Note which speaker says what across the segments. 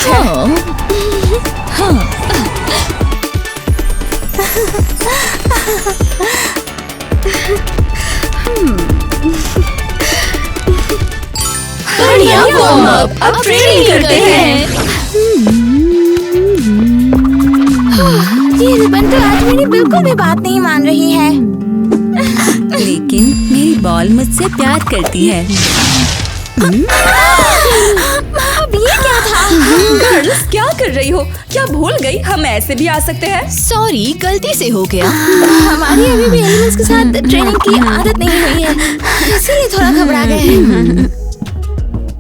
Speaker 1: है।
Speaker 2: बढ़िया warm up, अब ट्रेनिंग करते हैं।
Speaker 1: ये रिबन तो आज मेरी बिल्कुल भी बात नहीं मान रही है।
Speaker 2: लेकिन मेरी बॉल मुझसे प्यार करती है।
Speaker 1: अब ये क्या था?
Speaker 2: गर्ल्स क्या कर रही हो? क्या भूल गई हम ऐसे भी आ सकते हैं?
Speaker 1: सॉरी, गलती से हो गया। हमारी अभी भी एनिमल्स के साथ ट्रेनिंग की आदत नहीं हुई है, इसीलिए थोड़ा घबरा गए हैं।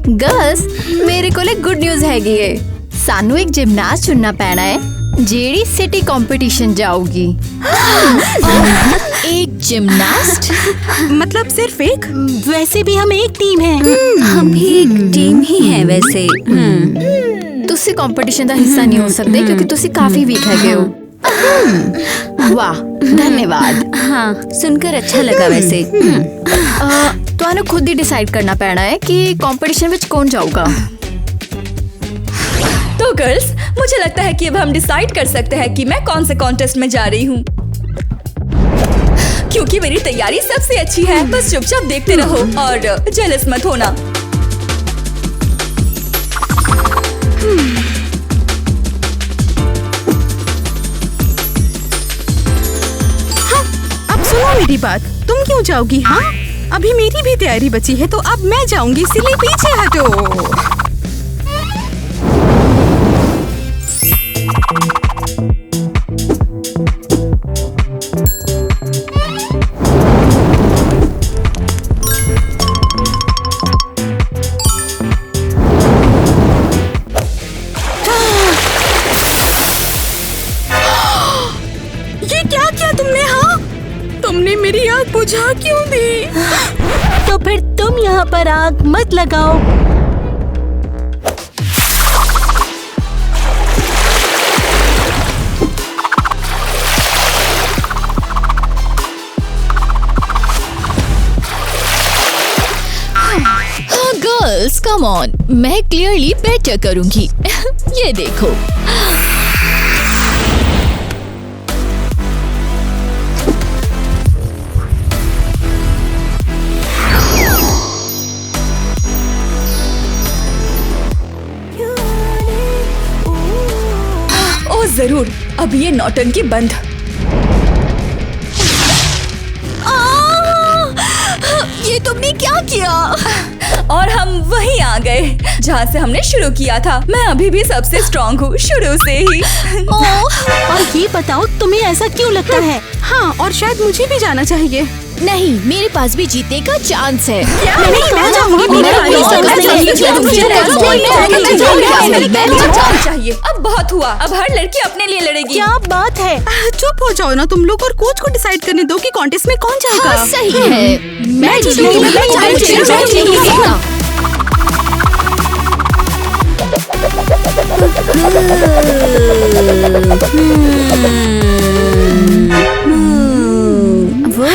Speaker 3: गर्ल्स, मेरे को एक गुड न्यूज हैगी है। सानू एक जिमनास्ट चुनना पैना है जेडी सिटी कंपटीशन जाऊगी।
Speaker 1: एक जिमनास्ट?
Speaker 4: मतलब सिर्फ एक?
Speaker 3: वैसे भी हम एक टीम है।
Speaker 2: हम भी एक टीम ही है वैसे।
Speaker 3: तुसी कंपटीशन का हिस्सा नहीं हो सकते क्योंकि तुसी काफी वीक है हो। वाह, धन्यवाद।
Speaker 2: हाँ, सुनकर अच्छा लगा वैसे।
Speaker 3: तो खुद ही डिसाइड करना पैना है कि कंपटीशन में कौन जाऊगा।
Speaker 2: तो गर्ल्स, मुझे लगता है कि अब हम डिसाइड कर सकते हैं कि मैं कौन से कॉन्टेस्ट में जा रही हूँ, क्योंकि मेरी तैयारी सबसे अच्छी है। बस चुपचाप देखते रहो और जेलस मत होना।
Speaker 4: हाँ, अब सुनो मेरी बात, तुम क्यों जाओगी? हाँ, अभी मेरी भी तैयारी बची है, तो अब मैं जाऊंगी, इसलिए पीछे हटो। ये क्या किया तुमने? हाँ, तुमने मेरी आग बुझा क्यों दी?
Speaker 3: तो फिर तुम यहाँ पर आग मत लगाओ।
Speaker 1: गर्ल्स कम ऑन, मैं क्लियरली बेटर करूंगी। ये देखो।
Speaker 2: ओ जरूर, अब ये नौटंकी बंद।
Speaker 1: ये तुमने क्या किया?
Speaker 2: और हम वहीं आ गए जहाँ से हमने शुरू किया था। मैं अभी भी सबसे स्ट्रॉन्ग हूँ, शुरू से ही।
Speaker 3: और ये बताओ, तुम्हें ऐसा क्यों लगता है?
Speaker 4: हाँ, और शायद मुझे भी जाना चाहिए।
Speaker 1: नहीं, मेरे पास भी जीतने का चांस है।
Speaker 2: चाहिए। अब बहुत हुआ, अब हर लड़की अपने लिए लड़ेगी।
Speaker 3: क्या बात है?
Speaker 4: चुप हो जाओ ना तुम लोग, और कोच को डिसाइड करने दो कि कॉन्टेस्ट में कौन जाएगा।
Speaker 1: हाँ, सही है। मैं जीतूंगी।
Speaker 2: वो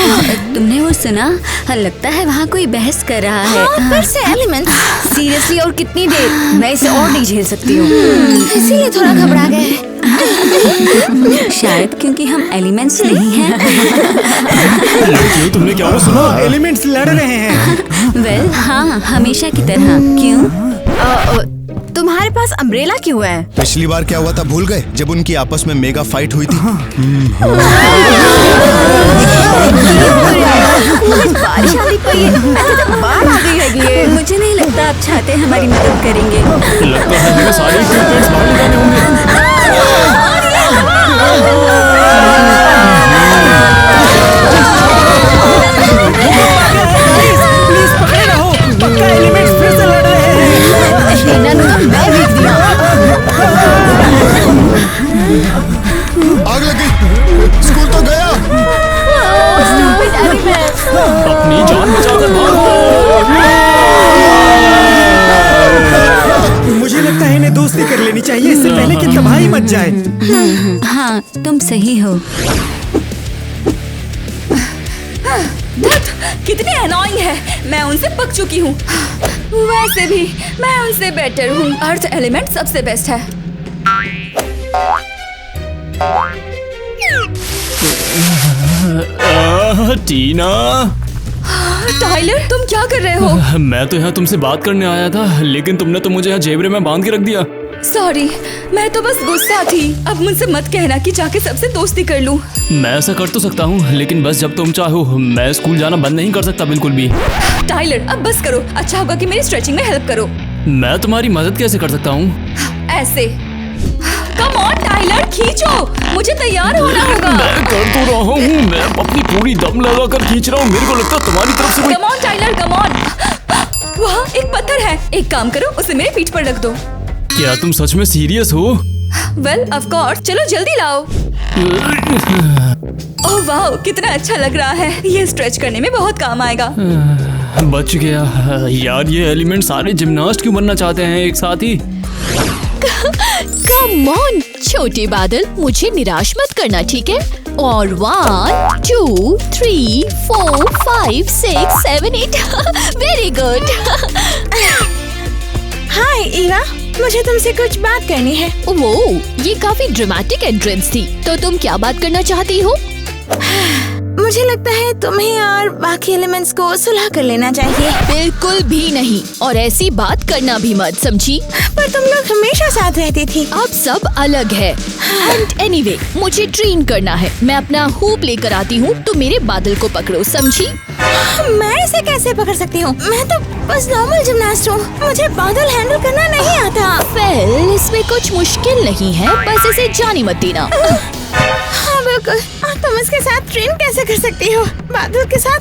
Speaker 2: तुमने वो सुना? लगता है वहाँ कोई बहस कर रहा है।
Speaker 1: फिर से एलिमेंट्स।
Speaker 3: सीरियसली, और कितनी देर? मैं इसे और नहीं झेल सकती हूँ।
Speaker 1: इसीलिए थोड़ा घबरा गए।
Speaker 2: शायद क्योंकि हम एलिमेंट्स नहीं हैं।
Speaker 5: लड़कियों, तुमने क्या सुना? एलिमेंट्स लड़ रहे हैं।
Speaker 2: वेल, हाँ, हमेशा की तरह। क्यों?
Speaker 3: तुम्हारे पास अम्ब्रेला क्यों है?
Speaker 5: पिछली बार क्या हुआ था भूल गए, जब उनकी आपस में मेगा फाइट हुई थी।
Speaker 3: बारिश आती पई है, बाढ़ आ गई है।
Speaker 2: मुझे नहीं लगता आप चाहते हमारी मदद करेंगे।
Speaker 5: लगता है मेरे सारे इक्विपमेंट्स बाहर जाने होंगे। प्लीज पकड़े रहो, पक्का एलिमेंट्स फिर से लड़ रहे हैं।
Speaker 3: मैं भी दिया।
Speaker 5: आग लग गई, स्कूल तो गया। अपनी जान बचाकर भागो। मुझे लगता है इन्हें दोस्ती कर लेनी चाहिए इससे पहले कि तबाही मच जाए।
Speaker 2: हाँ, तुम सही हो। कितने अनोइंग है, मैं उनसे पक चुकी हूँ। वैसे भी मैं उनसे बेटर हूँ। अर्थ एलिमेंट सबसे बेस्ट है।
Speaker 5: टीना,
Speaker 2: टाइलर तुम क्या कर रहे हो?
Speaker 5: मैं तो यहाँ तुमसे बात करने आया था, लेकिन तुमने तो मुझे यहाँ जेबरे में बांध के रख दिया।
Speaker 2: सॉरी, मैं तो बस गुस्सा थी। अब मुझसे मत कहना कि जाके सबसे दोस्ती कर लूं।
Speaker 5: मैं ऐसा कर तो सकता हूँ, लेकिन बस जब तुम चाहो। मैं स्कूल जाना बंद नहीं कर सकता बिल्कुल भी।
Speaker 2: टाइलर अब बस करो। अच्छा होगा कि मेरी स्ट्रेचिंग में हेल्प करो।
Speaker 5: मैं तुम्हारी मदद कैसे कर सकता हूँ?
Speaker 2: ऐसे। कम ऑन टाइलर, खींचो। मुझे तैयार होना होगा।
Speaker 5: मैं कर तो रहा हूँ। मैं अपनी पूरी दम लगा कर खींच रहा हूँ। मेरे को लगता है तुम्हारी तरफ से
Speaker 2: come on Tyler, come on. वहाँ एक पत्थर है। एक काम करो, उसे मेरे पीठ पर रख दो।
Speaker 5: क्या तुम सच में सीरियस हो?
Speaker 2: वेल ऑफ कोर्स, चलो जल्दी लाओ। ओह वाह, कितना अच्छा लग रहा है। ये स्ट्रेच करने में बहुत काम आएगा।
Speaker 5: बच गया यार। ये एलिमेंट सारे जिम्नास्ट क्यों बनना चाहते हैं एक साथ ही?
Speaker 3: कम ऑन छोटे बादल, मुझे निराश मत करना, ठीक है? और 1 2 3 4 5 6 7 8 वेरी गुड।
Speaker 1: हाय ईवा, मुझे तुमसे कुछ बात करनी है।
Speaker 3: वो ये काफी ड्रामेटिक एंट्रेंस थी। तो तुम क्या बात करना चाहती हो?
Speaker 1: मुझे लगता है तुम्हें और बाकी एलिमेंट्स को सुलह कर लेना चाहिए।
Speaker 3: बिल्कुल भी नहीं, और ऐसी बात करना भी मत, समझी?
Speaker 1: पर तुम लोग हमेशा साथ रहती थी।
Speaker 3: अब सब अलग है। एंड एनीवे, मुझे ट्रेन करना है। मैं अपना हुप लेकर आती हूँ, तो मेरे बादल को पकड़ो, समझी?
Speaker 1: मैं इसे कैसे पकड़ सकती हूँ? मैं तो बस नॉर्मल जिम्नास्ट हूँ। मुझे बादल हैंडल करना नहीं आता।
Speaker 3: वेल, इसमें कुछ मुश्किल नहीं है, बस इसे जाने मत देना।
Speaker 1: हाँ बिल्कुल। तुम इसके साथ ट्रेन कैसे कर सकती हो? बादल के साथ?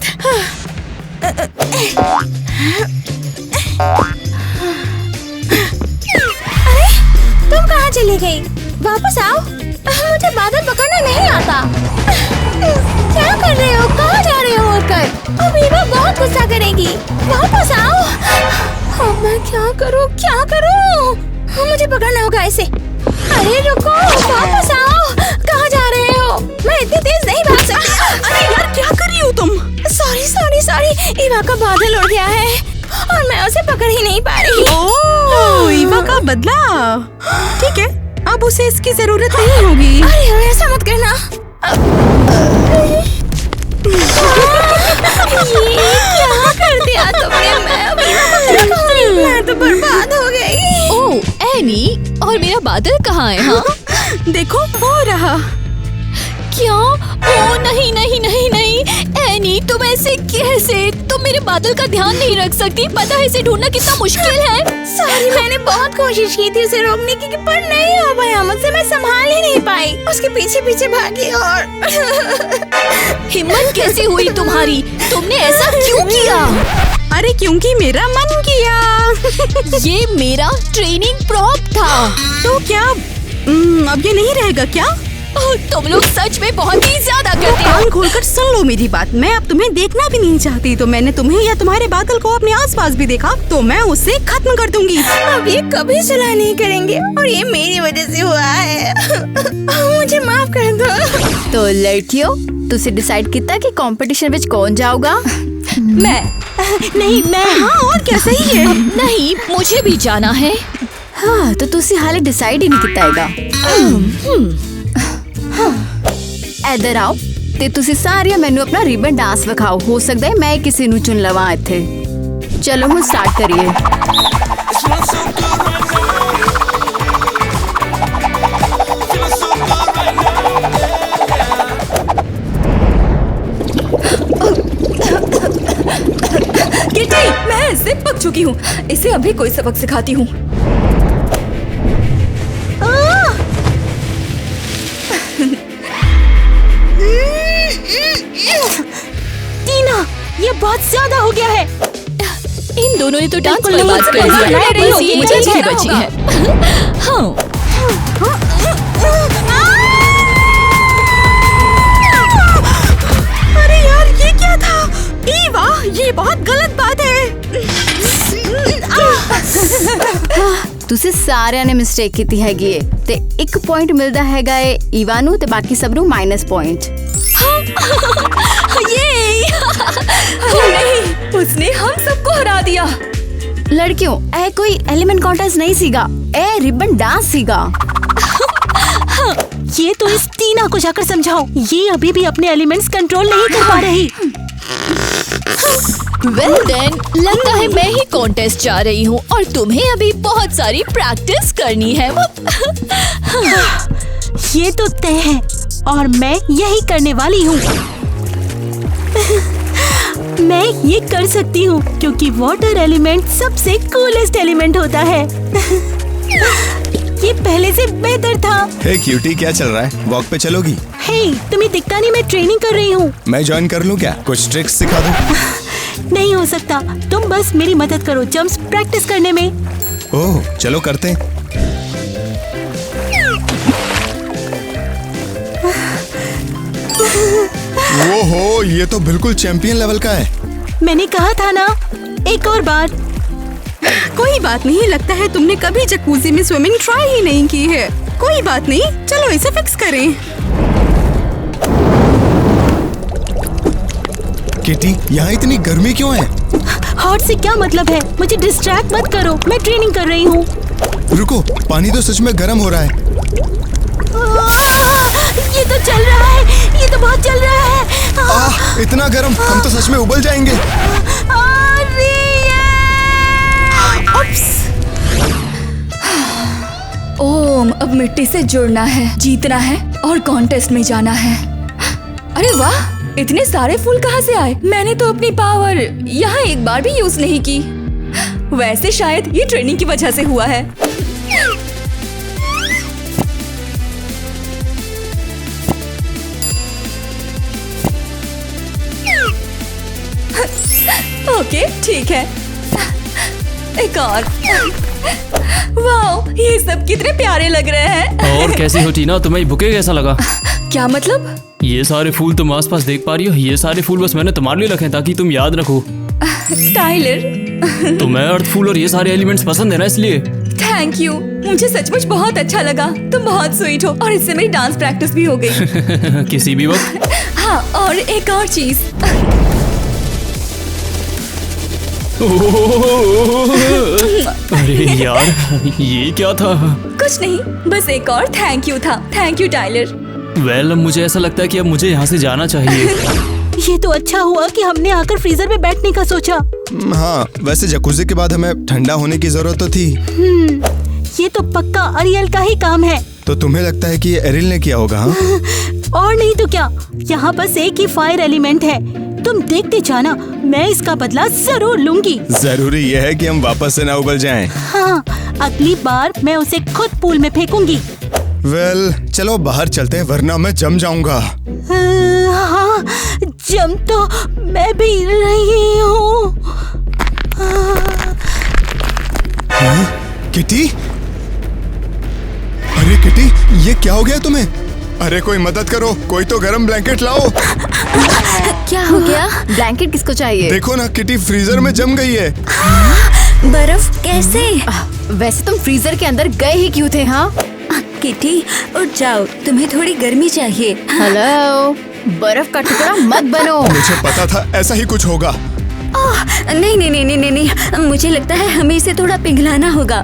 Speaker 1: अरे तुम कहाँ चली गई? वापस आओ। मुझे बादल पकड़ना नहीं आता। क्या कर रहे हो? कहाँ जा रहे हो उड़कर? अब ईवा बहुत गुस्सा करेगी। वापस आओ। अब मैं क्या करूँ? क्या करूँ? मुझे पकड़ना होगा इसे। अरे रुको, वापस आओ। कहाँ जा रहे हो? मैं इतनी तेज नहीं भाग सकती।
Speaker 4: अरे यार, क्या कर रही हो तुम?
Speaker 1: Sorry sorry sorry. ईवा का बादल उड़ गया है और मैं उसे पकड़ ही नहीं पा रही।
Speaker 4: ओह, ईवा का बदला। ठीक है, अब उसे इसकी जरूरत नहीं होगी।
Speaker 1: अरे ऐसा मत करना। ये क्या कर दिया तुमने? मैं अब ईवा को क्या कहूँगी? मैं तो बर्बाद हो गई।
Speaker 3: ओह एनी, और मेरा बादल कहाँ है? हाँ
Speaker 4: देखो, वो रहा।
Speaker 3: क्या? ओ नहीं नहीं नहीं नहीं, एनी तुम ऐसे कैसे? तुम मेरे बादल का ध्यान नहीं रख सकती? पता है इसे ढूंढना कितना मुश्किल है।
Speaker 1: सॉरी, मैंने बहुत कोशिश की थी उसे रोकने की, पर नहीं हो पाया मुझसे। मैं संभाल ही नहीं पाई। उसके पीछे पीछे भागी और
Speaker 3: हिम्मत कैसे हुई तुम्हारी? तुमने ऐसा क्यों किया?
Speaker 4: अरे क्योंकि मेरा मन किया।
Speaker 3: ये मेरा ट्रेनिंग प्रॉप था।
Speaker 4: तो क्या अब ये नहीं रहेगा क्या?
Speaker 3: ओह, तुम लोग सच में बहुत ही ज्यादा करते हो।
Speaker 4: कान खोलकर सुन लो मेरी बात। मैं अब तुम्हें देखना भी नहीं चाहती। तो मैंने तुम्हें या तुम्हारे बादल को अपने आसपास भी देखा तो मैं उसे खत्म कर दूंगी।
Speaker 1: अब ये कभी सुलह नहीं करेंगे और ये मेरी वजह से हुआ है। मुझे माफ कर दो।
Speaker 3: तो लड़कियों, तुसी डिसाइड किया कि कंपटीशन विच कौन जाऊगा?
Speaker 2: मैं।
Speaker 4: नहीं, मैं। हाँ, और क्या सही है।
Speaker 3: नहीं, मुझे भी जाना है।
Speaker 1: हाँ, तो तुसी हाले डिसाइड ही नहीं किया हैगा। इधर आओ ते तुसी सारिया मैनू अपना रिबन डांस विखाओ। हो सकता है मैं किसी नू चुन लवां इत्थे। चलो हम स्टार्ट करिए।
Speaker 2: किटी, मैं इससे पक चुकी हूँ। इसे अभी कोई सबक सिखाती हूँ।
Speaker 1: टीना, ये बहुत ज्यादा हो गया है।
Speaker 3: इन दोनों ने तो डांस
Speaker 2: बिल्कुल
Speaker 3: बर्बाद
Speaker 2: नहीं,
Speaker 3: कर दिया
Speaker 2: बिल्कुल
Speaker 3: है।
Speaker 2: नहीं,
Speaker 3: बस ये
Speaker 2: मुझे
Speaker 3: चीज ही
Speaker 2: जीतना
Speaker 3: बची
Speaker 2: होगा।
Speaker 3: है। हाँ,
Speaker 4: अरे यार, ये क्या था? ईवा, ये बहुत गलत बात है।
Speaker 1: तुसी सारिया ने मिस्टेक की हैगी है ते 1 पॉइंट मिलता हैगा है ईवा नू ते बाकी सब नू माइनस पॉइंट।
Speaker 2: नहीं, उसने हम सबको हरा दिया।
Speaker 1: लड़कियों ए कोई एलिमेंट कॉन्टेस्ट नहीं सीगा, ए रिबन डांस सीगा।
Speaker 3: ये तो इस टीना को जाकर समझाओ, ये अभी भी अपने एलिमेंट्स कंट्रोल नहीं कर पा रही। Well then, लगता है मैं ही कॉन्टेस्ट जा रही हूँ और तुम्हें अभी बहुत सारी प्रैक्टिस करनी है। ये तो तय है और मैं यही करने वाली हूँ। मैं ये कर सकती हूँ क्योंकि वाटर एलिमेंट सबसे कूलेस्ट एलिमेंट होता है। ये पहले से बेहतर था।
Speaker 6: हे क्यूटी, क्या चल रहा है? वॉक पे चलोगी?
Speaker 3: हे, तुम्हें दिखता नहीं मैं ट्रेनिंग कर रही हूँ।
Speaker 6: मैं ज्वाइन कर लूँ क्या? कुछ ट्रिक्स सिखा दूँ?
Speaker 3: नहीं हो सकता, तुम बस मेरी मदद करो जंप्स प्रैक्टिस करने में।
Speaker 6: ओह, चलो करते हैं। ओहो, ये तो बिल्कुल चैंपियन लेवल का है।
Speaker 3: मैंने कहा था ना, एक और बार।
Speaker 4: कोई बात नहीं, लगता है तुमने कभी जकूजी में स्विमिंग ट्राई ही नहीं की है। कोई बात नहीं, चलो इसे फिक्स करें।
Speaker 6: किटी, यहाँ इतनी गर्मी क्यों है?
Speaker 3: हॉट से क्या मतलब है? मुझे डिस्ट्रैक्ट मत करो, मैं ट्रेनिंग कर रही हूँ।
Speaker 6: रुको, पानी तो सच में गर्म हो रहा है।
Speaker 3: ये तो चल रहा है, ये तो बहुत चल रहा है।
Speaker 6: इतना गर्म, हम तो सच में उबल जाएंगे।
Speaker 2: ओम, अब मिट्टी से जुड़ना है, जीतना है और कॉन्टेस्ट में जाना है। अरे वाह, इतने सारे फूल कहाँ से आए? मैंने तो अपनी पावर यहाँ एक बार भी यूज नहीं की। वैसे शायद ये ट्रेनिंग की वजह से हुआ है। ओके, ठीक है, एक और। वाह, ये सब कितने प्यारे लग रहे हैं।
Speaker 5: और कैसी हो टीना, तुम्हें बुके कैसा लगा?
Speaker 2: क्या मतलब?
Speaker 5: ये सारे फूल तुम आसपास देख पा रही हो? ये सारे फूल बस मैंने तुम्हारे लिए रखे हैं ताकि तुम याद रखो।
Speaker 2: टाइलर,
Speaker 5: तुम्हें अर्थ फूल और ये सारे एलिमेंट्स पसंद है ना, इसलिए।
Speaker 2: थैंक यू, मुझे सचमुच बहुत अच्छा लगा। तुम बहुत स्वीट हो और इससे मेरी डांस प्रैक्टिस भी हो गई।
Speaker 5: किसी भी वक्त।
Speaker 2: हाँ, और एक और चीज।
Speaker 5: अरे यार, ये क्या था?
Speaker 2: कुछ नहीं, बस एक और थैंक यू था। Thank you Tyler.
Speaker 5: वेल, मुझे ऐसा लगता है कि अब मुझे यहाँ से जाना चाहिए।
Speaker 3: ये तो अच्छा हुआ कि हमने आकर फ्रीजर में बैठने का सोचा।
Speaker 6: हाँ, वैसे जकूजी के बाद हमें ठंडा होने की जरूरत तो थी।
Speaker 3: ये तो पक्का अरियल का ही काम है।
Speaker 6: तो तुम्हें लगता है कि ये एरिल ने किया होगा? हाँ?
Speaker 3: और नहीं तो क्या, यहाँ बस एक ही फायर एलिमेंट है। तुम देखते जाना, मैं इसका बदला जरूर लूंगी।
Speaker 6: जरूरी यह है कि हम वापस से ना उबल जाएं।
Speaker 3: हाँ, अगली बार मैं उसे खुद पूल में फेंकूंगी।
Speaker 6: वेल, चलो बाहर चलते हैं वरना मैं जम जाऊंगा।
Speaker 3: हाँ, जम तो मैं भी रही हूँ।
Speaker 6: किटी, अरे किटी, ये क्या हो गया तुम्हें? अरे कोई मदद करो, कोई तो गरम ब्लैंकेट लाओ।
Speaker 1: क्या हो गया? ब्लैंकेट किसको चाहिए?
Speaker 6: देखो ना, किटी फ्रीजर में जम गई है।
Speaker 1: बर्फ कैसे?
Speaker 3: वैसे तुम फ्रीजर के अंदर गए ही क्यों थे? हाँ
Speaker 1: किटी, उठ जाओ, तुम्हें थोड़ी गर्मी चाहिए।
Speaker 3: हेलो, बर्फ का टुकड़ा मत बनो।
Speaker 6: मुझे पता था ऐसा ही कुछ होगा।
Speaker 1: नहीं नहीं नहीं नहीं नहीं, मुझे लगता है हमें इसे थोड़ा पिघलाना होगा।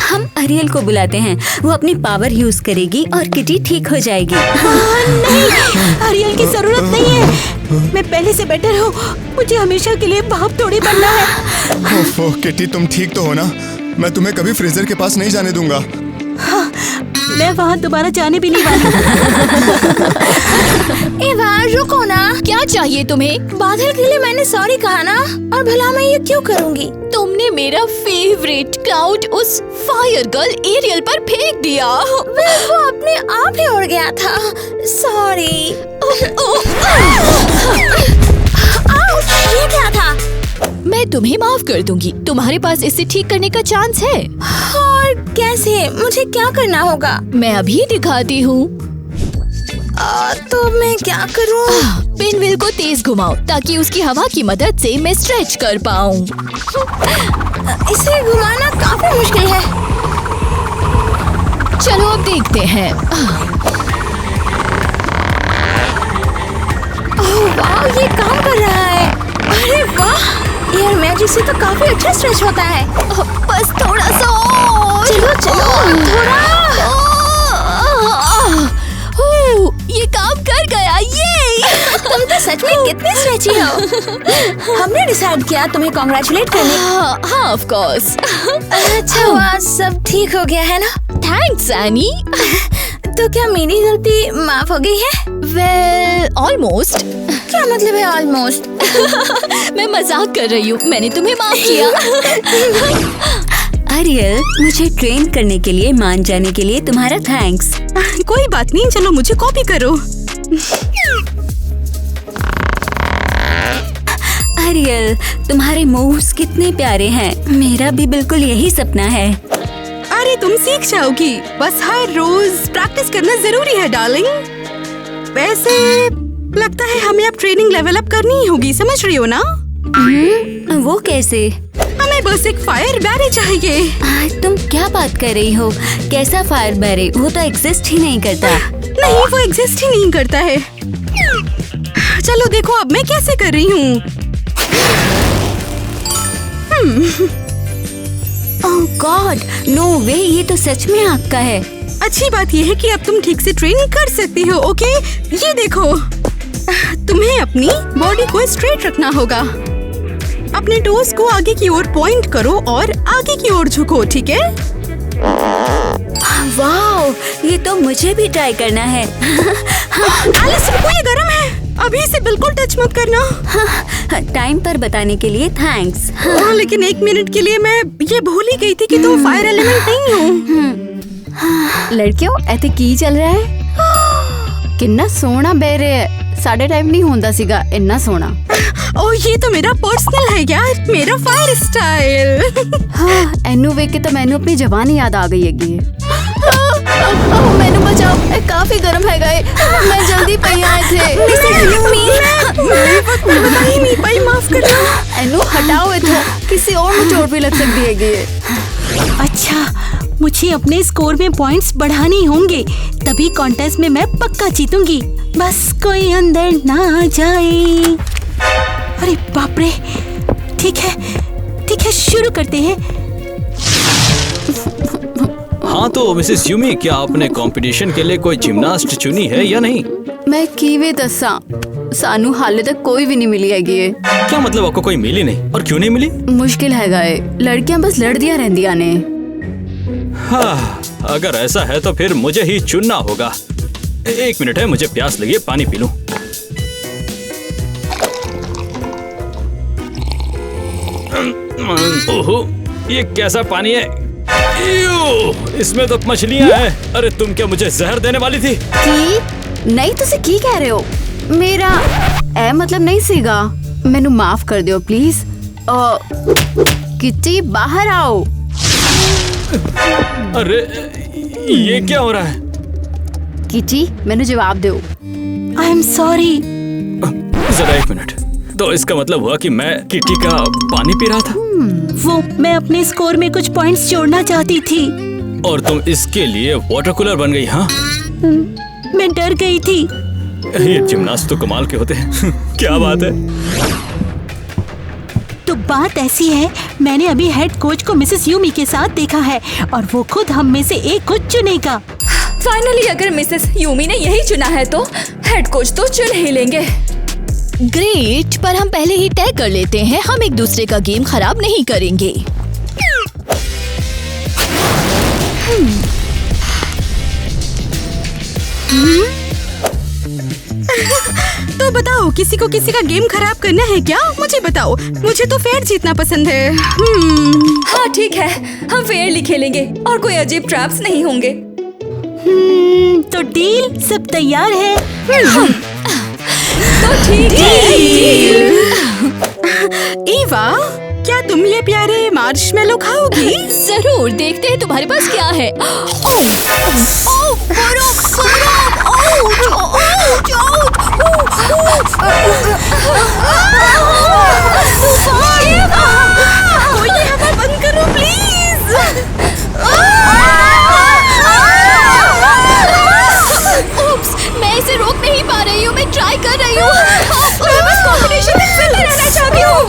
Speaker 1: हम अरियल को बुलाते हैं, वो अपनी पावर यूज करेगी और किटी ठीक हो जाएगी।
Speaker 3: नहीं, अरियल की जरूरत नहीं है। मैं पहले से बेटर हूँ, मुझे हमेशा के लिए भाप थोड़ी बनना है।
Speaker 6: ओफो, किटी तुम ठीक तो हो ना? मैं तुम्हें कभी फ्रीजर के पास नहीं जाने दूंगा।
Speaker 3: हाँ, मैं वहाँ दोबारा जाने भी नहीं वाली।
Speaker 1: एवा, रुको ना।
Speaker 3: क्या चाहिए तुम्हें?
Speaker 1: बादल के लिए मैंने सॉरी कहा ना, और भला मैं ये क्यों करूँगी?
Speaker 3: तुमने मेरा फेवरेट क्लाउड उस फायर गर्ल एरियल पर फेंक दिया।
Speaker 1: वो अपने आप ही उड़ गया था। सॉरी। ये क्या था?
Speaker 3: मैं तुम्हें माफ कर दूंगी। तुम्हारे पास इसे ठीक करने का चांस है।
Speaker 1: और कैसे? मुझे क्या करना होगा?
Speaker 3: मैं अभी दिखाती हूँ।
Speaker 1: तो मैं क्या करूँ?
Speaker 3: पिन व्हील को तेज घुमाओ ताकि उसकी हवा की मदद से मैं स्ट्रेच कर पाऊँ।
Speaker 1: इसे घुमाना काफी मुश्किल है।
Speaker 3: चलो अब देखते हैं।
Speaker 1: ओह वाह, ये काम कर रहा है। अरे वाह, एयर मैजिक से तो काफी अच्छा स्ट्रेच होता है।
Speaker 3: बस थोड़ा सा और।
Speaker 1: चलो चलो थोड़ा।
Speaker 3: ये काम कर गया, ये।
Speaker 1: तुम तो सच में कितने स्ट्रेची हो। हमने डिसाइड किया तुम्हें कॉन्ग्रेचुलेट करने।
Speaker 3: हाँ ऑफ कोर्स।
Speaker 1: अच्छा हुआ सब ठीक हो गया है ना?
Speaker 3: Thanks any.
Speaker 1: तो क्या मेरी गलती माफ हो गई है?
Speaker 3: Well almost.
Speaker 1: क्या मतलब है ऑलमोस्ट?
Speaker 3: मैं मजाक कर रही हूँ, मैंने तुम्हें माफ किया।
Speaker 2: आरियल, मुझे ट्रेन करने के लिए मान जाने के लिए तुम्हारा थैंक्स।
Speaker 4: कोई बात नहीं, चलो मुझे कॉपी करो।
Speaker 2: आरियल, तुम्हारे मूव्स कितने प्यारे हैं। मेरा भी बिल्कुल यही सपना है।
Speaker 4: अरे तुम सीख जाओगी, बस हर रोज प्रैक्टिस करना जरूरी है डार्लिंग। वैसे लगता है हमें अब ट्रेनिंग लेवल अप करनी ही होगी, समझ रही हो ना?
Speaker 2: वो कैसे?
Speaker 4: हमें बस एक फायर बैरे चाहिए।
Speaker 2: तुम क्या बात कर रही हो? कैसा फायर बैरे? वो तो एग्जिस्ट ही नहीं करता।
Speaker 4: नहीं, वो एग्जिस्ट ही नहीं करता है। चलो देखो अब मैं कैसे कर रही हूँ।
Speaker 2: ओह गॉड, नो वे, ये तो सच में आग का है।
Speaker 4: अच्छी बात यह है कि अब तुम ठीक से ट्रेनिंग कर सकती हो। ओके, ये देखो, तुम्हें अपनी बॉडी को स्ट्रेट रखना होगा। अपने टोस को आगे की ओर पॉइंट करो और आगे की ओर झुको, ठीक है?
Speaker 2: वाओ, ये तो मुझे भी ट्राई करना है।
Speaker 4: एलिस रुको, ये गरम है, अभी से बिल्कुल टच मत करना।
Speaker 2: टाइम पर बताने के लिए थैंक्स।
Speaker 4: हाँ, लेकिन 1 मिनट के लिए मैं ये भूल ही गई थी कि तुम फायर एलिमेंट नहीं हो।
Speaker 7: लड़कियों ਇੱਥੇ ਕੀ ਚੱਲ ਰਿਹਾ ਹੈ? ਕਿੰਨਾ ਸੋਹਣਾ ਬਹਿ ਰਿਹਾ ਹੈ। ਸਾਡੇ ਟਾਈਮ ਨਹੀਂ ਹੁੰਦਾ ਸੀਗਾ ਇੰਨਾ ਸੋਹਣਾ।
Speaker 4: ओह, ये तो मेरा पर्सनल है यार, मेरा फायर स्टाइल।
Speaker 7: ਹਾਂ ਇਹਨੂੰ ਵੇਖ ਕੇ ਤਾਂ ਮੈਨੂੰ ਆਪਣੀ ਜਵਾਨੀ ਯਾਦ ਆ ਗਈ ਹੈਗੀ ਹੈ। ਮੈਨੂੰ ਬਚਾਓ, ਇਹ ਕਾਫੀ ਗਰਮ ਹੈਗਾ ਏ। ਮੈਂ ਜਲਦੀ ਪਈ ਆ ਇੱਥੇ।
Speaker 4: बता ही नहीं पाई, माफ करना।
Speaker 7: ਇਹਨੂੰ ਹਟਾਓ ਇੱਥੋਂ, ਕਿਸੇ और ਨੂੰ चोट भी लग सकती हैगी है।
Speaker 8: अच्छा, मुझे अपने स्कोर में पॉइंट्स बढ़ाने होंगे, तभी कॉन्टेस्ट में मैं पक्का जीतूंगी। बस कोई अंदर ना जाए। अरे बाप रे, ठीक है, शुरू करते हैं।
Speaker 5: हाँ तो मिसेस यूमी, क्या आपने कंपटीशन के लिए कोई जिम्नास्ट चुनी है या नहीं?
Speaker 7: मैं ਕਿਵੇਂ ਦੱਸਾਂ, ਸਾਨੂੰ ਹਾਲੇ तक कोई भी नहीं मिली हैगी है।
Speaker 5: क्या मतलब आपको कोई मिली नहीं? और क्यों नहीं मिली?
Speaker 7: मुश्किल हैगा है, लड़कियां बस लड़दियां रहंदियां ने।
Speaker 5: हाँ, अगर ऐसा है तो फिर मुझे ही चुनना होगा। 1 मिनट है, मुझे प्यास लगी है, पानी पी लूं। ओहो, ये कैसा पानी है? इसमें तो मछलियां हैं। अरे तुम क्या मुझे जहर देने वाली थी?
Speaker 7: ਕੀ ਨਹੀਂ, ਤੁਸੀਂ ਕੀ ਕਹਿ ਰਹੇ ਹੋ? ਮੇਰਾ ਇਹ ਮਤਲਬ ਨਹੀਂ ਸੀਗਾ। ਮੈਨੂੰ ਮਾਫ ਕਰ ਦਿਓ ਪਲੀਜ਼। किट्टी बाहर आओ।
Speaker 5: अरे ये क्या हो रहा है?
Speaker 7: किटी मैंने जवाब दो।
Speaker 8: I am sorry.
Speaker 5: जरा 1 मिनट। तो इसका मतलब हुआ कि मैं किटी का पानी पी रहा था?
Speaker 8: वो मैं अपने स्कोर में कुछ पॉइंट्स जोड़ना चाहती थी।
Speaker 5: और तुम इसके लिए वाटर कूलर बन गई? हाँ,
Speaker 8: मैं डर गई थी।
Speaker 5: ये जिम्नास्ट तो कमाल के होते हैं। क्या बात है।
Speaker 8: तो बात ऐसी है, मैंने अभी हेड कोच को मिसेस यूमी के साथ देखा है और वो खुद हम में से एक को चुनेगा।
Speaker 2: फाइनली अगर मिसेस यूमी ने यही चुना है तो हेड कोच तो चुन ही लेंगे।
Speaker 3: ग्रेट, पर हम पहले ही तय कर लेते हैं, हम एक दूसरे का गेम खराब नहीं करेंगे।
Speaker 4: तो बताओ, किसी को किसी का गेम खराब करना है क्या? मुझे बताओ, मुझे तो फेयर जीतना पसंद है।
Speaker 2: हाँ ठीक है, हम फेयरली खेलेंगे और कोई अजीब ट्रैप्स नहीं होंगे।
Speaker 8: तो डील, सब तैयार है?
Speaker 2: तो ठीक है।
Speaker 4: ईवा, क्या तुम ये प्यारे मार्शमेलो खाओगी?
Speaker 3: जरूर, देखते हैं तुम्हारे पास क्या है।
Speaker 4: कोई ये हवा बंद करो प्लीज।
Speaker 3: Oops, मैं इसे रोक नहीं पा रही हूँ, मैं ट्राई कर रही हूँ। मैं बस कंपटीशन में जिंदा रहना चाहती हूँ।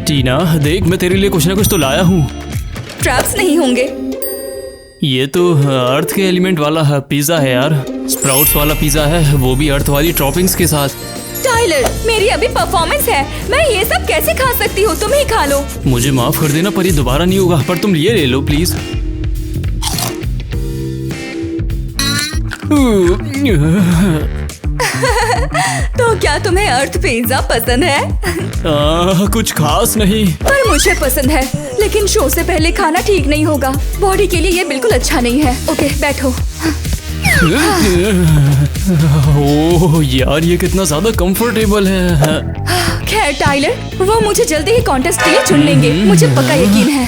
Speaker 9: टीना देख, मैं तेरे लिए कुछ ना कुछ तो लाया हूँ।
Speaker 2: ट्रैप्स नहीं होंगे।
Speaker 9: ये तो अर्थ के एलिमेंट वाला पिज्जा है यार। स्प्राउट्स वाला पिज्जा है, वो भी अर्थ वाली टॉपिंग्स के साथ।
Speaker 2: टाइलर, मेरी अभी परफॉर्मेंस है, मैं ये सब कैसे खा सकती हूँ? तुम ही खा लो।
Speaker 9: मुझे माफ कर देना पर ये दोबारा नहीं होगा, पर तुम ये ले लो प्लीज।
Speaker 2: तो क्या तुम्हें अर्थ पिज्जा पसंद है?
Speaker 9: कुछ खास नहीं,
Speaker 2: पर मुझे पसंद है, लेकिन शो से पहले खाना ठीक नहीं होगा। बॉडी के लिए ये बिल्कुल अच्छा नहीं है। ओके, बैठो।
Speaker 9: ओह यार, ये कितना ज्यादा कंफर्टेबल है।
Speaker 2: खैर टाइलर, वो मुझे जल्दी ही कॉन्टेस्ट के लिए चुन लेंगे, मुझे पक्का यकीन है।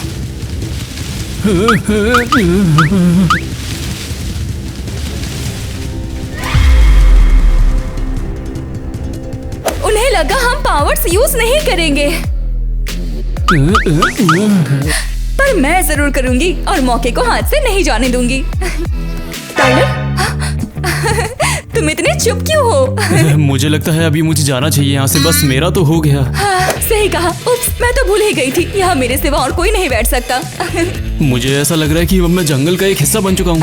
Speaker 2: उन्हें लगा हम पावर्स यूज नहीं करेंगे, पर मैं जरूर करूंगी और मौके को हाथ से नहीं जाने दूंगी। टाइलर, तुम इतने चुप क्यों हो?
Speaker 9: मुझे लगता है अभी मुझे जाना चाहिए यहाँ से, बस मेरा तो हो गया।
Speaker 2: हाँ, सही कहा। उप्स, मैं तो भूल ही गई थी, यहाँ मेरे सिवा और कोई नहीं बैठ सकता।
Speaker 9: मुझे ऐसा लग रहा है कि अब मैं जंगल का एक हिस्सा बन चुका हूँ।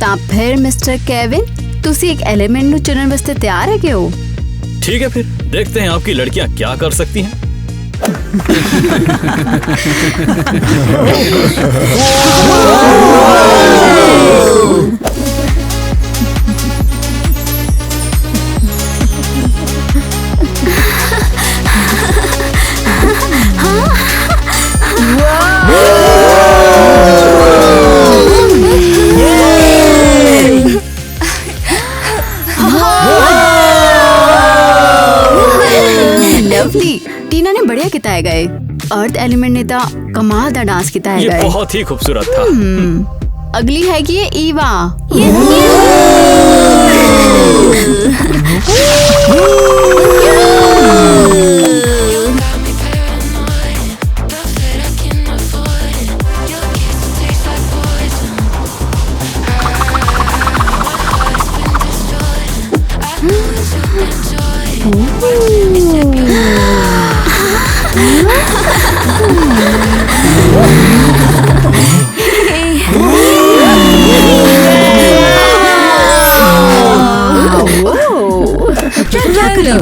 Speaker 7: ਤਾਂ ਫਿਰ ਮਿਸਟਰ ਕੇविन, ਤੁਸੀਂ ਇੱਕ एलिमेंट ਨੂੰ ਚੁਣਨ ਵਾਸਤੇ ਤਿਆਰ ਹੈਗੇ ਹੋ?
Speaker 5: ठीक है, फिर देखते हैं आपकी लड़कियां क्या कर सकती हैं।
Speaker 7: लवली, टीना ने बढ़िया किया है। अर्थ एलिमेंट ने तो कमाल दा डांस किया है।
Speaker 5: ये बहुत ही खूबसूरत था।
Speaker 7: अगली है कि ये ईवा।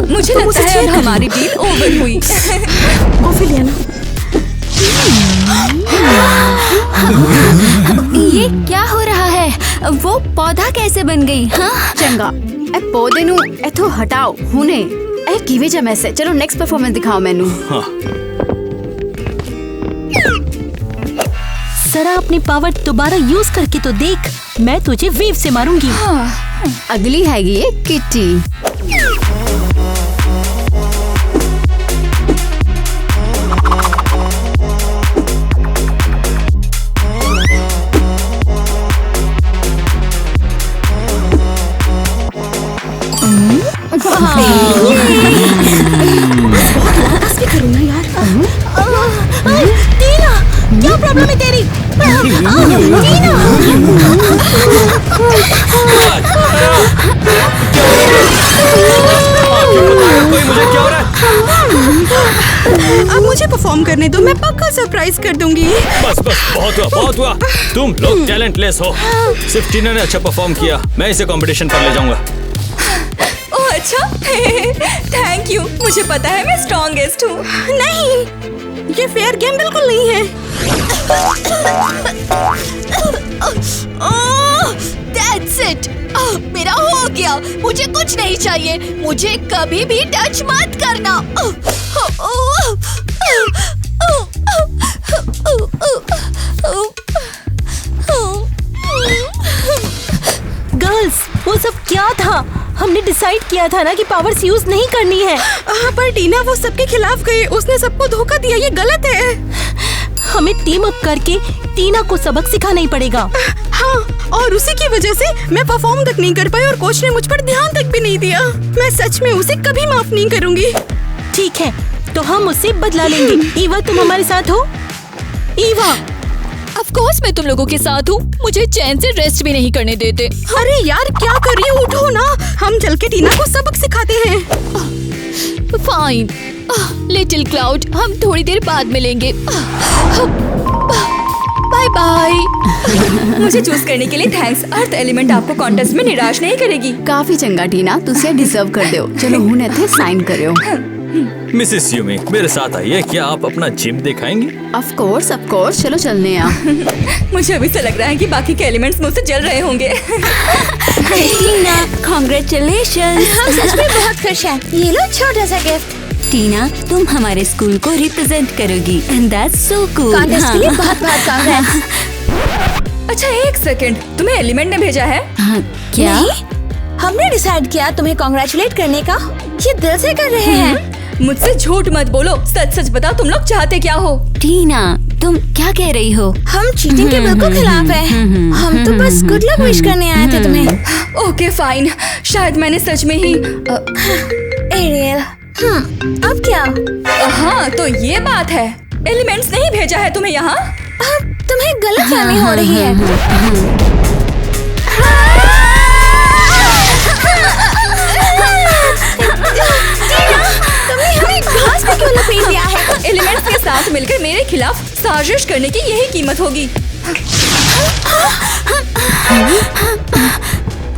Speaker 2: मुझे लगता है अब हमारी डील ओवर हुई।
Speaker 8: कॉफी लेना।
Speaker 7: ये क्या हो रहा है? वो पौधा कैसे बन गई? हाँ चंगा, ए पौधे नु एथो हटाओ हुने। ए किवे जा मैसे, चलो नेक्स्ट परफॉर्मेंस दिखाओ मेनू।
Speaker 5: हाँ।
Speaker 8: जरा अपनी पावर दोबारा यूज करके तो देख, मैं तुझे वेव से मारूंगी।
Speaker 7: अगली है ये किटी।
Speaker 8: टीना, क्या प्रॉब्लम है तेरी? टीना,
Speaker 5: कोई मुझे क्या हो रहा है?
Speaker 4: अब मुझे परफॉर्म करने दो, मैं पक्का सरप्राइज कर दूंगी।
Speaker 5: बस बस, बहुत हुआ बहुत हुआ। तुम लोग टैलेंटलेस हो। सिर्फ टीना ने अच्छा परफॉर्म किया, मैं इसे कंपटीशन पर ले जाऊंगा।
Speaker 2: ओह अच्छा, थैंक यू। मुझे पता है मैं स्ट्रॉन्गेस्ट हूँ।
Speaker 4: नहीं, ये फेयर गेम बिल्कुल नहीं है।
Speaker 3: That's it! मेरा हो गया, मुझे कुछ नहीं चाहिए, मुझे कभी भी टच मत करना।
Speaker 8: गर्ल्स, वो सब क्या था? हमने डिसाइड किया था ना कि पावर्स यूज नहीं करनी है।
Speaker 4: पर टीना वो सबके खिलाफ गई, उसने सबको धोखा दिया, ये गलत है।
Speaker 8: हमें टीम अप करके टीना को सबक सिखाना ही पड़ेगा।
Speaker 4: हाँ, और उसी की वजह से मैं परफॉर्म तक नहीं कर पाई और कोच ने मुझ पर ध्यान तक भी नहीं दिया। मैं सच में उसे कभी माफ नहीं करूंगी।
Speaker 8: ठीक है, तो हम उससे बदला लेंगे। ईवा, तुम हमारे साथ हो? ईवा,
Speaker 3: ऑफ कोर्स मैं तुम लोगों के साथ हूँ, मुझे चैन से रेस्ट भी नहीं करने देते।
Speaker 4: अरे यार, क्या कर रही हो? उठो ना, हम चल के टीना को सबक सिखाते हैं।
Speaker 3: फाइन लिटिल क्लाउड, हम थोड़ी देर बाद मिलेंगे। Bye bye.
Speaker 2: मुझे चूज करने के लिए थैंक्स। अर्थ एलिमेंट आपको कॉन्टेस्ट में निराश नहीं करेगी।
Speaker 7: काफी चंगा टीना, तुझे डिजर्व कर दो। चलो हुने थे साइन करियो।
Speaker 5: मिसेस यूमी, मेरे साथ आइए। क्या आप अपना जिम दिखाएंगी?
Speaker 7: ऑफ कोर्स चलो चलने आ।
Speaker 2: मुझे अभी से लग रहा है कि बाकी के एलिमेंट्स मुझसे जल रहे होंगे।
Speaker 8: टीना, कॉन्ग्रेचुलेशन।
Speaker 1: हम सच में बहुत खुश हैं। ये लो छोटा सा गिफ्ट।
Speaker 8: टीना, तुम हमारे स्कूल को रिप्रेजेंट करोगी and that's so cool.
Speaker 1: Contest के लिए बहुत बहुत कांग्रेस।
Speaker 2: अच्छा एक सेकंड, तुम्हें एलिमेंट ने भेजा है?
Speaker 8: क्या?
Speaker 1: नहीं, हमने डिसाइड किया तुम्हें कॉन्ग्रेचुलेट करने का। ये दिल से कर रहे हैं।
Speaker 2: मुझसे झूठ मत बोलो, सच सच बताओ तुम लोग चाहते क्या हो?
Speaker 8: टीना, तुम क्या कह रही हो?
Speaker 1: हम चीटिंग के बिल्कुल खिलाफ हैं। हम तो बस गुड लक विश करने आए थे तुम्हें।
Speaker 2: ओके फाइन, शायद मैंने सच में ही
Speaker 1: एरियल, अब क्या?
Speaker 2: हाँ तो ये बात है, एलिमेंट्स नहीं भेजा है तुम्हें यहाँ?
Speaker 1: तुम्हें गलतफहमी हो रही है। तुमने हमें घास में क्यों लपेट दिया है?
Speaker 2: एलिमेंट्स के साथ मिलकर मेरे खिलाफ साजिश करने की यही कीमत होगी।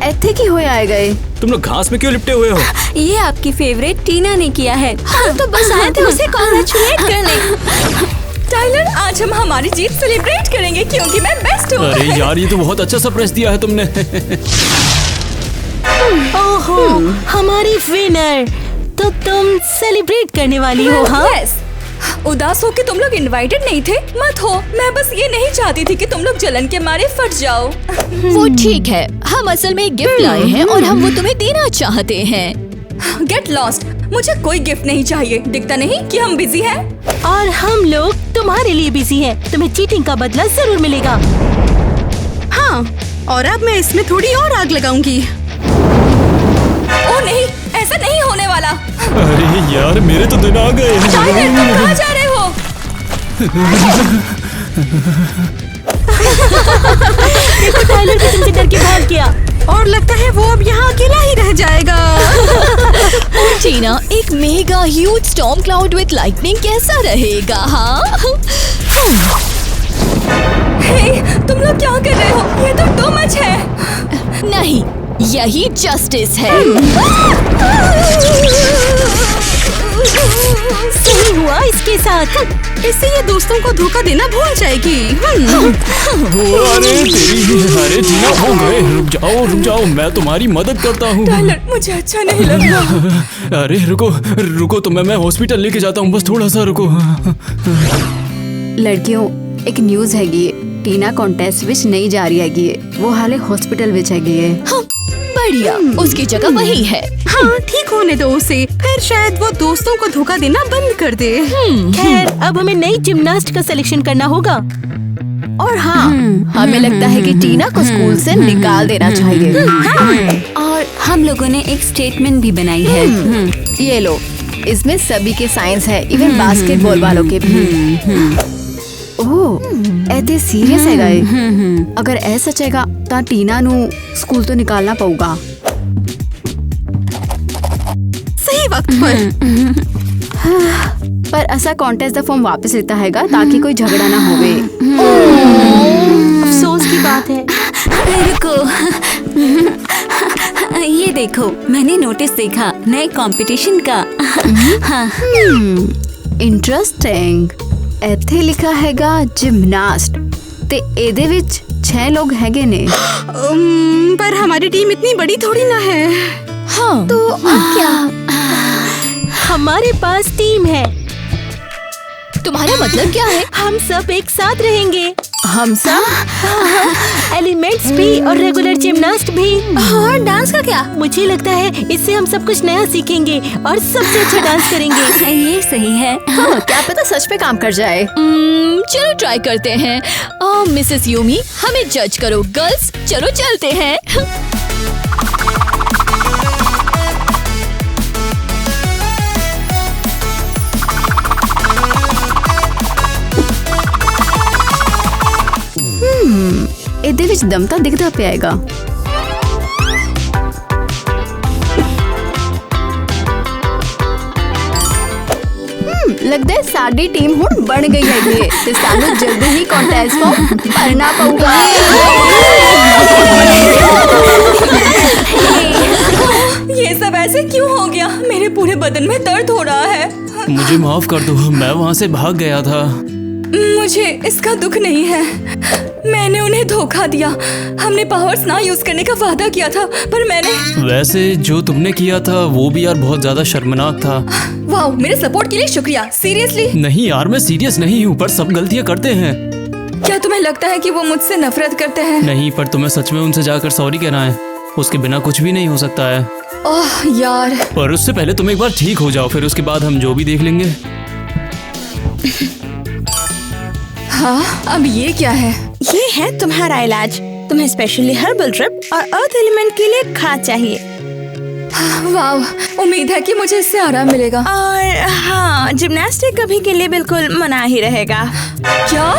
Speaker 7: ऐथे की हो आए गए।
Speaker 5: तुम लोग घास में क्यों लिपटे हुए हो?
Speaker 8: ये आपकी फेवरेट टीना ने किया है।
Speaker 1: हम तो बस आए थे उसे कॉन्ग्रेचुलेट करने।
Speaker 2: टाइलर, आज हम हमारी जीत सेलिब्रेट करेंगे क्योंकि मैं बेस्ट हूँ।
Speaker 9: अरे यार, ये तो बहुत अच्छा सरप्राइज दिया है तुमने।
Speaker 8: ओहो, हमारी विनर। तो तुम सेलिब्रेट करने वाली हो? हाँ,
Speaker 2: Yes. उदास हो कि तुम लोग इनवाइटेड नहीं थे? मत हो, मैं बस ये नहीं चाहती थी कि तुम लोग जलन के मारे फट जाओ।
Speaker 3: वो ठीक है, हम असल में एक गिफ्ट लाए हैं और हम वो तुम्हें देना चाहते हैं।
Speaker 2: गेट लॉस्ट, मुझे कोई गिफ्ट नहीं चाहिए। दिखता नहीं कि हम बिजी हैं?
Speaker 8: और हम लोग तुम्हारे लिए बिजी हैं। तुम्हें चीटिंग का बदला जरूर मिलेगा।
Speaker 4: हाँ, और अब मैं इसमें थोड़ी और आग लगाऊंगी।
Speaker 2: ओ नहीं, ऐसा नहीं होने वाला।
Speaker 9: अरे यार, मेरे तो दिन आ गए।
Speaker 2: टाइलर, तुम कहाँ जा रहे हो?
Speaker 8: देखो, टाइलर भी तुमसे डर के भाग गया।
Speaker 4: और लगता है वो अब यहाँ अकेला ही रह जाएगा।
Speaker 3: और टीना, एक mega huge storm cloud with lightning कैसा रहेगा? हाँ
Speaker 2: हे, तुम लोग क्या कर रहे हो? ये तो टू मच है।
Speaker 3: नहीं, यही जस्टिस है।
Speaker 8: सही हुआ इसके साथ।
Speaker 4: इससे ये दोस्तों को धोखा देना भूल जाएगी।
Speaker 9: अरे टीना, हो गए। रुक जाओ, मैं तुम्हारी मदद करता हूँ।
Speaker 2: टाइलर, मुझे अच्छा नहीं लग रहा।
Speaker 9: अरे रुको, तो मैं हॉस्पिटल लेके जाता हूँ। बस थोड़ा सा रुको।
Speaker 7: लड़कियों, एक न्यूज हैगी। टीना कॉन्टेस्ट विच नहीं जा रही हैगी। वो हाले हॉस्पिटल विच हैगी है।
Speaker 3: हाँ, बढ़िया, उसकी जगह वही है।
Speaker 4: हाँ, ठीक होने दो उसे, फिर शायद वो दोस्तों को धोखा देना बंद कर दे।
Speaker 8: खैर, अब हमें नई जिमनास्ट का सिलेक्शन करना होगा।
Speaker 3: और हाँ, हमें लगता है कि टीना को स्कूल से निकाल देना चाहिए।
Speaker 8: और हम लोगों ने एक स्टेटमेंट भी बनाई है।
Speaker 7: ये लो, इसमें सभी के साइंस है, इवन बास्केटबॉल वालों के भी। ओह, ऐसे सीरियस है गाय। अगर ऐसा सचेगा तो टीना नू स्कूल तो निकालना पऊगा।
Speaker 4: सही वक्त
Speaker 7: पर ऐसा कॉन्टेस्ट द फॉर्म वापस लेता हैगा ताकि कोई झगड़ा ना होवे।
Speaker 8: अफसोस की बात है। रुको, ये देखो, मैंने नोटिस देखा नए कंपटीशन का। हाँ,
Speaker 7: इंटरेस्टिंग। ਇੱਥੇ लिखा हैगा जिमनास्ट ते एदे विच 6 लोग हैगे ने।
Speaker 4: पर हमारी टीम इतनी बड़ी थोड़ी ना है।
Speaker 3: हाँ,
Speaker 1: तो अब क्या?
Speaker 8: हमारे पास टीम है।
Speaker 3: तुम्हारा मतलब क्या है?
Speaker 8: हम सब एक साथ रहेंगे।
Speaker 7: हम सब
Speaker 8: एलिमेंट्स भी और रेगुलर जिमनास्ट भी।
Speaker 1: और डांस का क्या?
Speaker 8: मुझे लगता है इससे हम सब कुछ नया सीखेंगे और सबसे अच्छा डांस करेंगे। ये सही है।
Speaker 7: हाँ, क्या पता सच पे काम कर जाए।
Speaker 3: चलो ट्राई करते हैं। मिसेस यूमी, हमें जज करो। गर्ल्स, चलो चलते हैं।
Speaker 7: ਇਹਦੇ ਵਿੱਚ ਦਮ ਤਾਂ ਦਿਖਦਾ ਪਿਆ ਹੈਗਾ। लगता है साडी टीम हुण बन गई है ये ते सानू जल्दी ही कॉन्टेस्ट को भरना पऊगा।
Speaker 2: ये सब ऐसे क्यों हो गया? मेरे पूरे बदन में दर्द हो रहा है।
Speaker 9: मुझे माफ कर दो, मैं वहाँ से भाग गया था।
Speaker 2: मुझे इसका दुख नहीं है। मैंने उन्हें धोखा दिया। हमने पावर्स ना यूज करने का वादा किया था, पर मैंने।
Speaker 9: वैसे जो तुमने किया था वो भी यार बहुत ज्यादा शर्मनाक था।
Speaker 2: वाह, मेरे सपोर्ट के लिए शुक्रिया। सीरियसली?
Speaker 9: नहीं यार, मैं सीरियस नहीं हूँ, पर सब गलतियाँ करते हैं।
Speaker 2: क्या तुम्हें लगता है कि वो मुझसे नफरत करते हैं?
Speaker 9: नहीं, पर तुम्हें सच में उनसे जाकर सॉरी कहना है। उसके बिना कुछ भी नहीं हो सकता है।
Speaker 2: ओह यार।
Speaker 9: पर उससे पहले तुम एक बार ठीक हो जाओ, फिर उसके बाद हम जो भी देख लेंगे।
Speaker 2: हाँ, अब ये क्या है?
Speaker 1: ये है तुम्हारा इलाज। तुम्हें स्पेशली हर्बल ड्रिप और अर्थ एलिमेंट के लिए खाद चाहिए।
Speaker 2: वाह, उम्मीद है कि मुझे इससे आराम मिलेगा।
Speaker 1: और हाँ, जिम्नास्टिक कभी के लिए बिल्कुल मना ही रहेगा।
Speaker 2: क्या?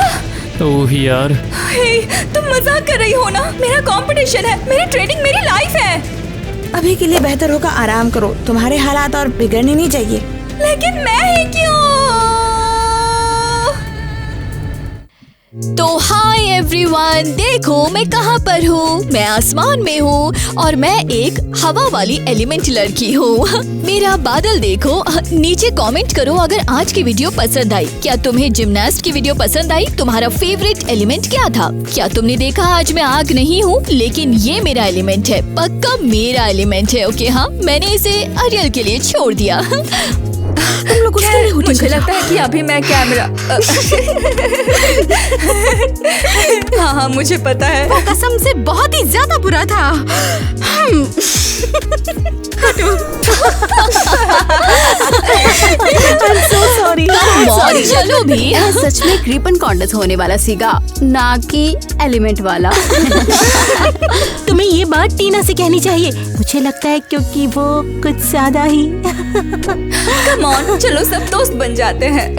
Speaker 9: ओह यार।
Speaker 2: हे, तुम मजाक कर रही हो ना? मेरा कंपटीशन है, मेरी ट्रेनिंग मेरी लाइफ है।
Speaker 1: अभी के लिए बेहतर होगा आराम करो। तुम्हारे हालात और बिगड़ने नहीं चाहिए।
Speaker 2: लेकिन मैं ही क्यों?
Speaker 3: तो हाय एवरीवन, देखो मैं कहाँ पर हूँ। मैं आसमान में हूँ और मैं एक हवा वाली एलिमेंट लड़की हूँ। मेरा बादल देखो। नीचे कमेंट करो अगर आज की वीडियो पसंद आई। क्या तुम्हें जिम्नास्ट की वीडियो पसंद आई? तुम्हारा फेवरेट एलिमेंट क्या था? क्या तुमने देखा आज मैं आग नहीं हूँ, लेकिन ये मेरा एलिमेंट है, पक्का मेरा एलिमेंट है। ओके हाँ, मैंने इसे अरियल के लिए छोड़ दिया।
Speaker 1: तुम लोग उसके लिए
Speaker 2: मुझे लगता है कि अभी मैं कैमरा हाँ, मुझे पता है।
Speaker 4: वो कसम से बहुत ही ज्यादा बुरा था।
Speaker 1: सॉरी।
Speaker 3: चलो भी।
Speaker 7: यह सच में क्रीपन कॉन्टेस्ट होने वाला सीगा, ना कि एलिमेंट वाला।
Speaker 8: तुम्हें ये बात टीना से कहनी चाहिए, मुझे लगता है, क्योंकि वो कुछ ज्यादा ही।
Speaker 2: कम ऑन, चलो सब दोस्त बन जाते हैं।